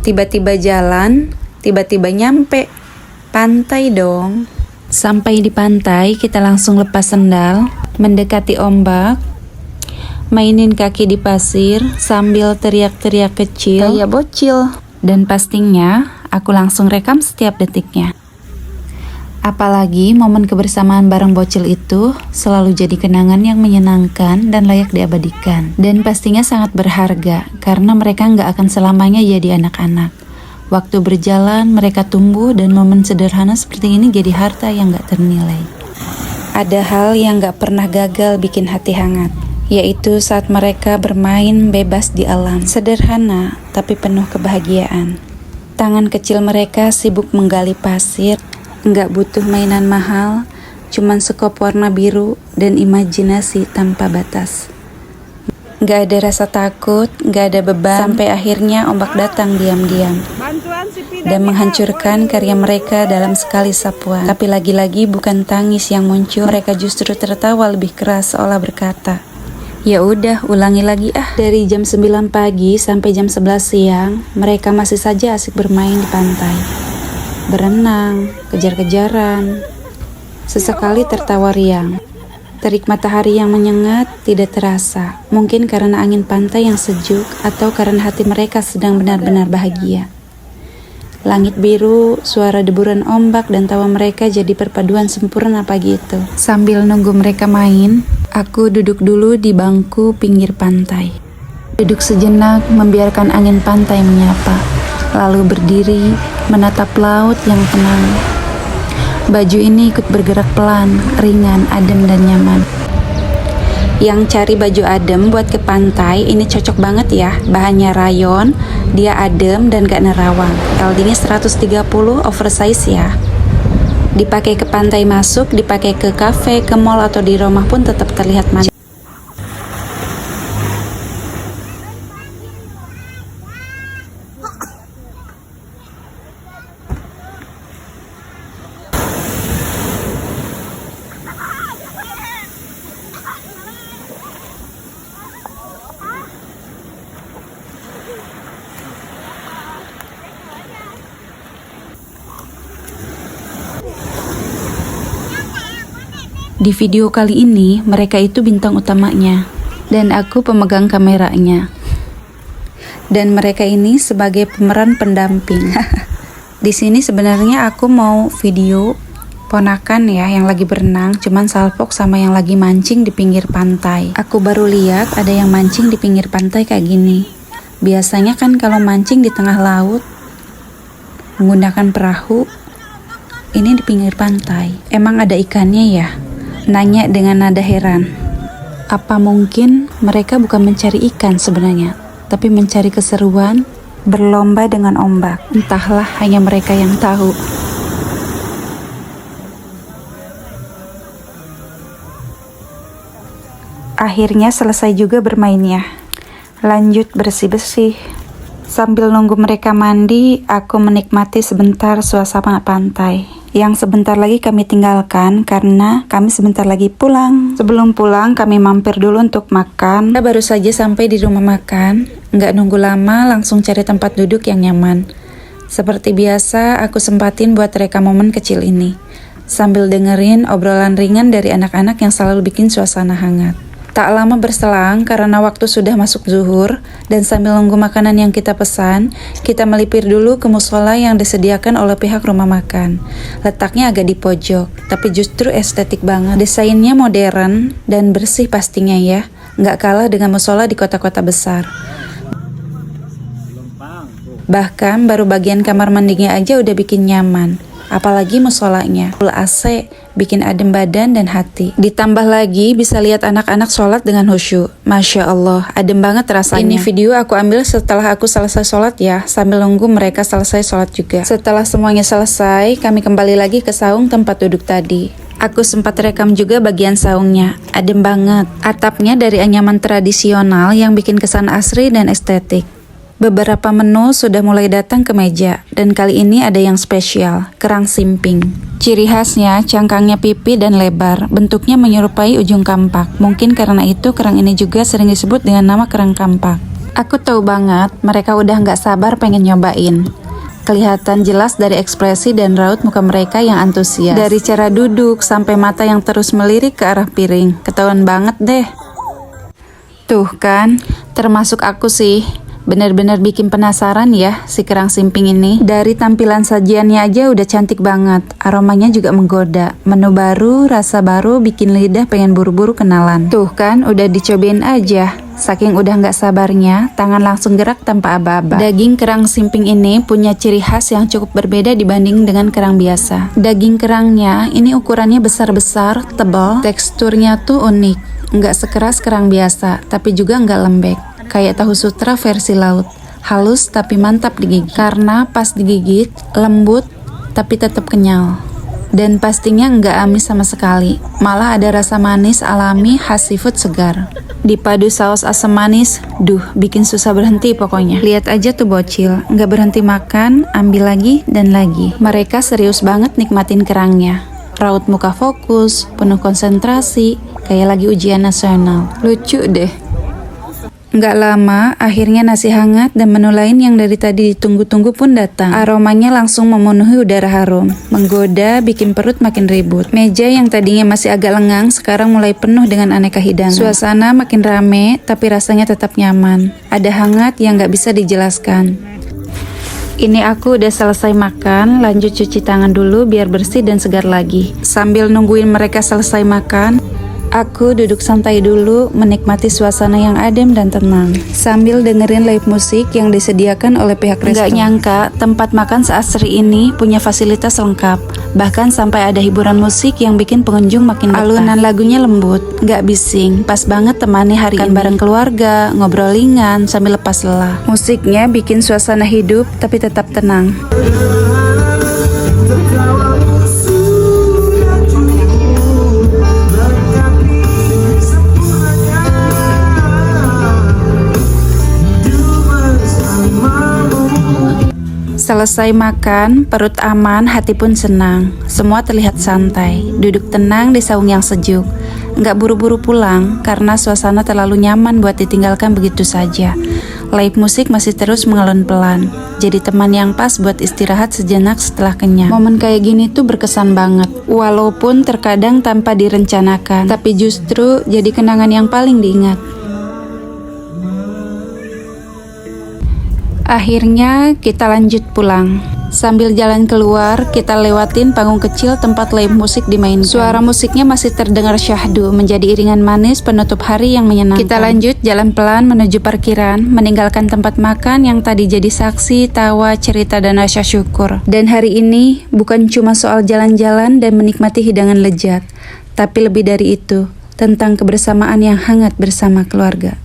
Tiba-tiba jalan, tiba-tiba nyampe. Pantai dong. Sampai di pantai, kita langsung lepas sendal, mendekati ombak, mainin kaki di pasir sambil teriak-teriak kecil kayak bocil. Dan pastinya aku langsung rekam setiap detiknya. Apalagi momen kebersamaan bareng bocil itu selalu jadi kenangan yang menyenangkan dan layak diabadikan. Dan pastinya sangat berharga karena mereka nggak akan selamanya jadi anak-anak. Waktu berjalan mereka tumbuh dan momen sederhana seperti ini jadi harta yang nggak ternilai. Ada hal yang nggak pernah gagal bikin hati hangat, yaitu saat mereka bermain bebas di alam. Sederhana tapi penuh kebahagiaan. Tangan kecil mereka sibuk menggali pasir. Nggak butuh mainan mahal, cuman sekop warna biru dan imajinasi tanpa batas. Nggak ada rasa takut, nggak ada beban, sampai akhirnya ombak datang diam-diam dan menghancurkan karya mereka dalam sekali sapuan. Tapi lagi-lagi bukan tangis yang muncul, mereka justru tertawa lebih keras seolah berkata, "Ya udah, ulangi lagi ah." Dari jam 9 pagi sampai jam 11 siang, mereka masih saja asik bermain di pantai. Berenang, kejar-kejaran, sesekali tertawa riang. Terik matahari yang menyengat tidak terasa, mungkin karena angin pantai yang sejuk atau karena hati mereka sedang benar-benar bahagia. Langit biru, suara deburan ombak dan tawa mereka jadi perpaduan sempurna pagi itu. Sambil nunggu mereka main, aku duduk dulu di bangku pinggir pantai. Duduk sejenak membiarkan angin pantai menyapa, lalu berdiri menatap laut yang tenang. Baju ini ikut bergerak pelan, ringan, adem dan nyaman. Yang cari baju adem buat ke pantai ini cocok banget ya. Bahannya rayon, dia adem dan gak nerawang. LD-nya 130, oversize ya. Dipakai ke pantai masuk, dipakai ke kafe, ke mall atau di rumah pun tetap terlihat manis. Di video kali ini, mereka itu bintang utamanya, dan aku pemegang kameranya. Dan mereka ini sebagai pemeran pendamping. Di sini sebenarnya aku mau video ponakan ya yang lagi berenang, cuman salpok sama yang lagi mancing di pinggir pantai. Aku baru lihat ada yang mancing di pinggir pantai kayak gini. Biasanya kan kalau mancing di tengah laut menggunakan perahu, ini di pinggir pantai. Emang ada ikannya ya? Nanya dengan nada heran. Apa mungkin mereka bukan mencari ikan sebenarnya, tapi mencari keseruan, berlomba dengan ombak. Entahlah, hanya mereka yang tahu. Akhirnya selesai juga bermainnya. Lanjut bersih-bersih. Sambil nunggu mereka mandi, aku menikmati sebentar suasana pantai yang sebentar lagi kami tinggalkan karena kami sebentar lagi pulang. Sebelum pulang, kami mampir dulu untuk makan. Kita baru saja sampai di rumah makan, nggak nunggu lama, langsung cari tempat duduk yang nyaman. Seperti biasa, aku sempatin buat rekam momen kecil ini, sambil dengerin obrolan ringan dari anak-anak yang selalu bikin suasana hangat. Tak lama berselang karena waktu sudah masuk zuhur dan sambil nunggu makanan yang kita pesan, kita melipir dulu ke musola yang disediakan oleh pihak rumah makan. Letaknya agak di pojok, tapi justru estetik banget. Desainnya modern dan bersih pastinya ya, nggak kalah dengan musola di kota-kota besar. Bahkan baru bagian kamar mandinya aja udah bikin nyaman. Apalagi musolanya, full AC, bikin adem badan dan hati. Ditambah lagi bisa lihat anak-anak sholat dengan khusyuk. Masya Allah, adem banget rasanya. Ini video aku ambil setelah aku selesai sholat ya, sambil nunggu mereka selesai sholat juga. Setelah semuanya selesai, kami kembali lagi ke saung tempat duduk tadi. Aku sempat rekam juga bagian saungnya, adem banget. Atapnya dari anyaman tradisional yang bikin kesan asri dan estetik. Beberapa menu sudah mulai datang ke meja, dan kali ini ada yang spesial, kerang simping. Ciri khasnya, cangkangnya pipi dan lebar, bentuknya menyerupai ujung kampak. Mungkin karena itu kerang ini juga sering disebut dengan nama kerang kampak. Aku tahu banget mereka udah nggak sabar pengen nyobain. Kelihatan jelas dari ekspresi dan raut muka mereka yang antusias. Dari cara duduk sampai mata yang terus melirik ke arah piring. Ketahuan banget deh. Tuh kan, termasuk aku sih. Bener-bener bikin penasaran ya si kerang simping ini. Dari tampilan sajiannya aja udah cantik banget. Aromanya juga menggoda. Menu baru, rasa baru, bikin lidah pengen buru-buru kenalan. Tuh kan, udah dicobain aja. Saking udah nggak sabarnya, tangan langsung gerak tanpa aba-aba. Daging kerang simping ini punya ciri khas yang cukup berbeda dibanding dengan kerang biasa. Daging kerangnya ini ukurannya besar-besar, tebal, teksturnya tuh unik. Nggak sekeras kerang biasa, tapi juga nggak lembek. Kayak tahu sutra versi laut. Halus tapi mantap digigit. Karena pas digigit, lembut tapi tetap kenyal. Dan pastinya nggak amis sama sekali. Malah ada rasa manis alami khas seafood segar. Dipadu saus asam manis, bikin susah berhenti pokoknya. Lihat aja tuh bocil, nggak berhenti makan, ambil lagi dan lagi. Mereka serius banget nikmatin kerangnya. Raut muka fokus, penuh konsentrasi, kayak lagi ujian nasional. Lucu deh. Nggak lama, akhirnya nasi hangat dan menu lain yang dari tadi ditunggu-tunggu pun datang. Aromanya langsung memenuhi udara harum, menggoda, bikin perut makin ribut. Meja yang tadinya masih agak lengang, sekarang mulai penuh dengan aneka hidangan. Suasana makin rame, tapi rasanya tetap nyaman. Ada hangat yang nggak bisa dijelaskan. Ini aku udah selesai makan, lanjut cuci tangan dulu biar bersih dan segar lagi. Sambil nungguin mereka selesai makan, aku duduk santai dulu, menikmati suasana yang adem dan tenang, sambil dengerin live musik yang disediakan oleh pihak resto. Nggak nyangka, tempat makan seasri ini punya fasilitas lengkap. Bahkan sampai ada hiburan musik yang bikin pengunjung makin betah. Alunan lagunya lembut, nggak bising, pas banget temani hari ini. Bareng keluarga, ngobrol ringan sambil lepas lelah. Musiknya bikin suasana hidup, tapi tetap tenang. Selesai makan, perut aman, hati pun senang. Semua terlihat santai, duduk tenang di saung yang sejuk. Nggak buru-buru pulang, karena suasana terlalu nyaman buat ditinggalkan begitu saja. Live musik masih terus mengalun pelan, jadi teman yang pas buat istirahat sejenak setelah kenyang. Momen kayak gini tuh berkesan banget, walaupun terkadang tanpa direncanakan, tapi justru jadi kenangan yang paling diingat. Akhirnya kita lanjut pulang. Sambil jalan keluar, kita lewatin panggung kecil tempat live musik dimainkan. Suara musiknya masih terdengar syahdu, menjadi iringan manis penutup hari yang menyenangkan. Kita lanjut jalan pelan menuju parkiran, meninggalkan tempat makan yang tadi jadi saksi, tawa, cerita, dan rasa syukur. Dan hari ini bukan cuma soal jalan-jalan dan menikmati hidangan lezat, tapi lebih dari itu, tentang kebersamaan yang hangat bersama keluarga.